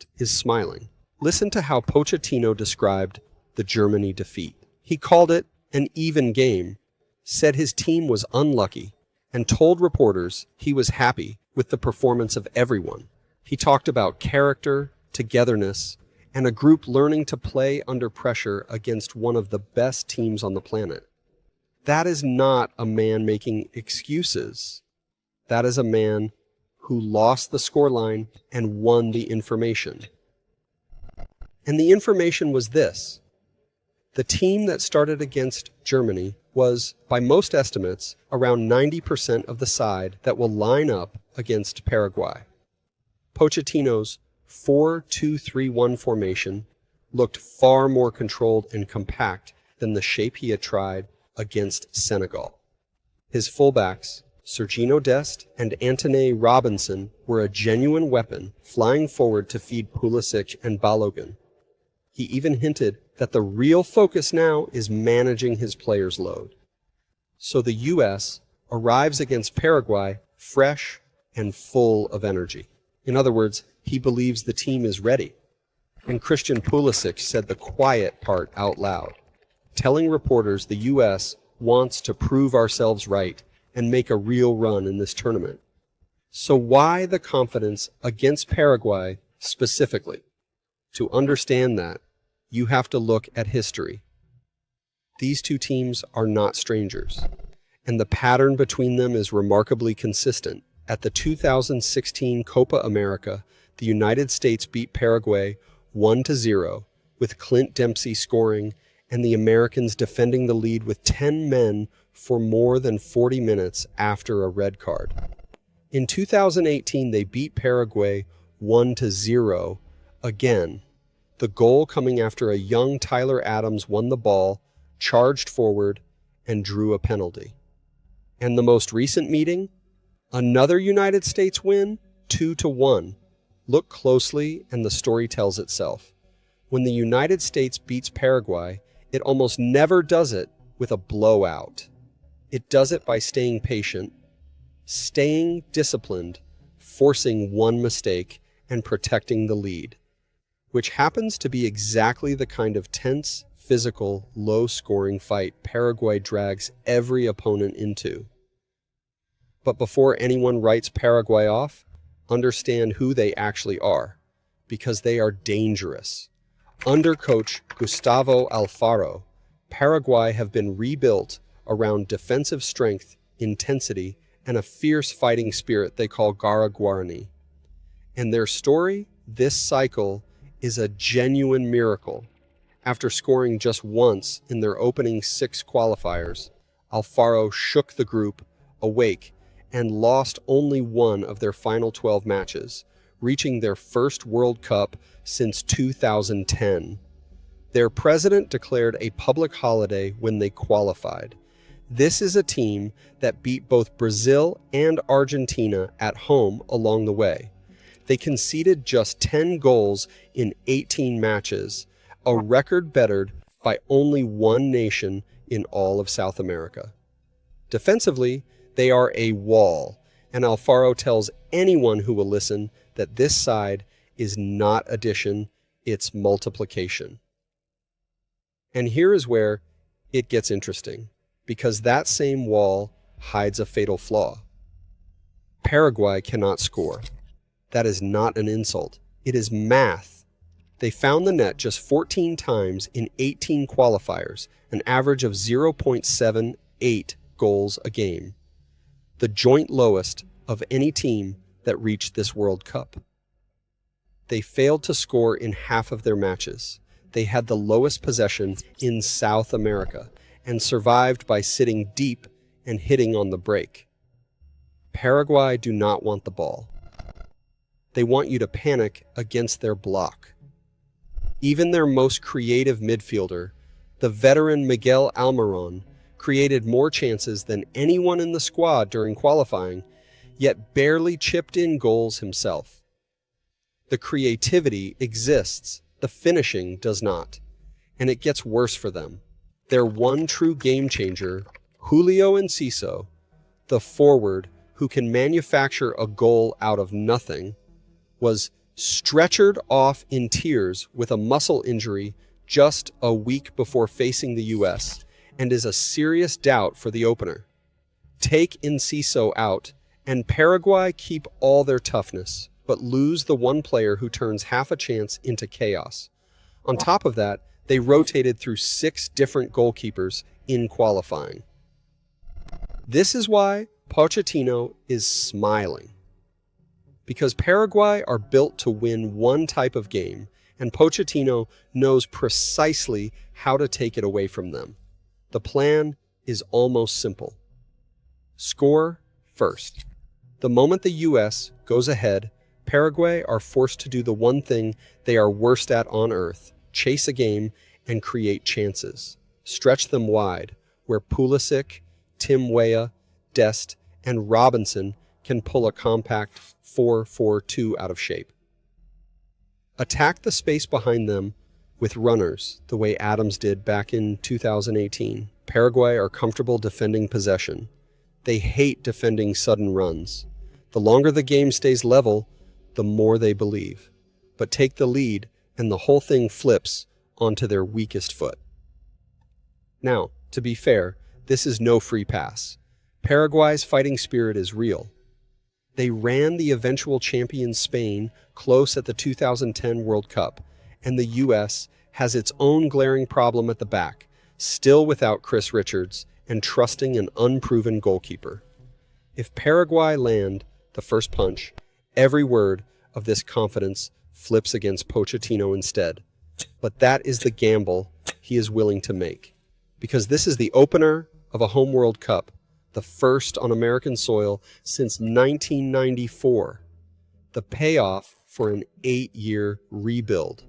analyst is smiling. Listen to how Pochettino described the Germany defeat. He called it an even game, said his team was unlucky, and told reporters he was happy with the performance of everyone. He talked about character, togetherness, and a group learning to play under pressure against one of the best teams on the planet. That is not a man making excuses. That is a man who lost the scoreline and won the information. And the information was this. The team that started against Germany was, by most estimates, around 90% of the side that will line up against Paraguay. Pochettino's 4-2-3-1 formation looked far more controlled and compact than the shape he had tried against Senegal. His fullbacks, Sergiño Dest and Anthony Robinson, were a genuine weapon, flying forward to feed Pulisic and Balogun. He even hinted that the real focus now is managing his players' load. So the U.S. arrives against Paraguay fresh and full of energy. In other words, he believes the team is ready. And Christian Pulisic said the quiet part out loud, telling reporters the U.S. wants to prove ourselves right and make a real run in this tournament. So why the confidence against Paraguay specifically? To understand that, you have to look at history. These two teams are not strangers, and the pattern between them is remarkably consistent. At the 2016 Copa America, the United States beat Paraguay 1-0, with Clint Dempsey scoring and the Americans defending the lead with 10 men for more than 40 minutes after a red card. In 2018, they beat Paraguay 1-0 again, the goal coming after a young Tyler Adams won the ball, charged forward, and drew a penalty. And the most recent meeting? Another United States win, 2-1. Look closely and the story tells itself. When the United States beats Paraguay, it almost never does it with a blowout. It does it by staying patient, staying disciplined, forcing one mistake, and protecting the lead, which happens to be exactly the kind of tense, physical, low-scoring fight Paraguay drags every opponent into. But before anyone writes Paraguay off, understand who they actually are, because they are dangerous. Under coach Gustavo Alfaro, Paraguay have been rebuilt around defensive strength, intensity, and a fierce fighting spirit they call Gara Guarani. And their story, this cycle, is a genuine miracle. After scoring just once in their opening 6 qualifiers, Alfaro shook the group awake and lost only one of their final 12 matches, reaching their first World Cup since 2010. Their president declared a public holiday when they qualified. This is a team that beat both Brazil and Argentina at home along the way. They conceded just 10 goals in 18 matches, a record bettered by only one nation in all of South America. Defensively, they are a wall, and Alfaro tells anyone who will listen that this side is not addition, it's multiplication. And here is where it gets interesting, because that same wall hides a fatal flaw. Paraguay cannot score. That is not an insult. It is math. They found the net just 14 times in 18 qualifiers, an average of 0.78 goals a game, the joint lowest of any team that reached this World Cup. They failed to score in half of their matches. They had the lowest possession in South America and survived by sitting deep and hitting on the break. Paraguay do not want the ball. They want you to panic against their block. Even their most creative midfielder, the veteran Miguel Almiron, created more chances than anyone in the squad during qualifying, yet barely chipped in goals himself. The creativity exists, the finishing does not, and it gets worse for them. Their one true game changer, Julio Enciso, the forward who can manufacture a goal out of nothing, was stretchered off in tears with a muscle injury just a week before facing the US, and is a serious doubt for the opener. Take Enciso out, and Paraguay keep all their toughness, but lose the one player who turns half a chance into chaos. On top of that, they rotated through 6 different goalkeepers in qualifying. This is why Pochettino is smiling. Because Paraguay are built to win one type of game, and Pochettino knows precisely how to take it away from them. The plan is almost simple. Score first. The moment the US goes ahead, Paraguay are forced to do the one thing they are worst at on earth: chase a game and create chances. Stretch them wide, where Pulisic, Tim Weah, Dest, and Robinson can pull a compact 4-4-2 out of shape. Attack the space behind them with runners, the way Adams did back in 2018. Paraguay are comfortable defending possession. They hate defending sudden runs. The longer the game stays level, the more they believe. But take the lead, and the whole thing flips onto their weakest foot. Now, to be fair, this is no free pass. Paraguay's fighting spirit is real. They ran the eventual champion Spain close at the 2010 World Cup, and the US has its own glaring problem at the back, still without Chris Richards and trusting an unproven goalkeeper. If Paraguay land the first punch, every word of this confidence flips against Pochettino instead. But that is the gamble he is willing to make. Because this is the opener of a home World Cup, the first on American soil since 1994. The payoff for an 8-year rebuild.